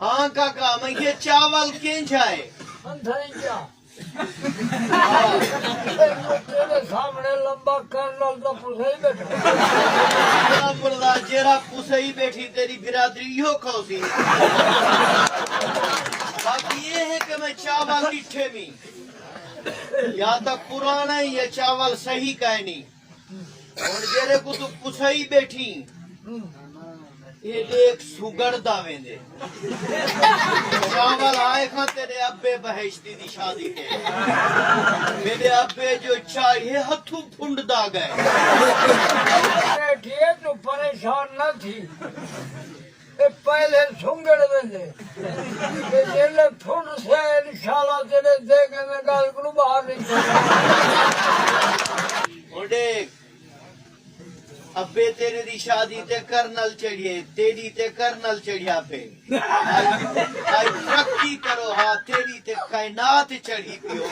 हाँ काका मैं ये चावल कें छाए तेरे सामने लंबा कर्नल तो पुसई बैठा जेरा पुसई बैठी तेरी बिरादरी यो कौसी। बाकी ये है कि मैं चावल लिठे में या तो पुराना ही ये चावल सही कहनी और जेरे को तू पुसई बैठी ये देख सुगड़ दावे दे चावल आए खा तेरे अब्बे बहश्ती दी शादी के मेरे अब्बे जो चाहिए हथू फुंड दा गए ठीक तू परेशान न थी पहले सुंगड़ दे जेले फुंड से इंशाल्लाह तेरे देखे में गाल को बाहर निकल और देख अब्बे तेरे दी शादी ते कर्नल चढ़िए तेरी ते कर्नल चढ़िया पे आई तरक्की करो हाँ तेरी ते कायनात चढ़ी पियो।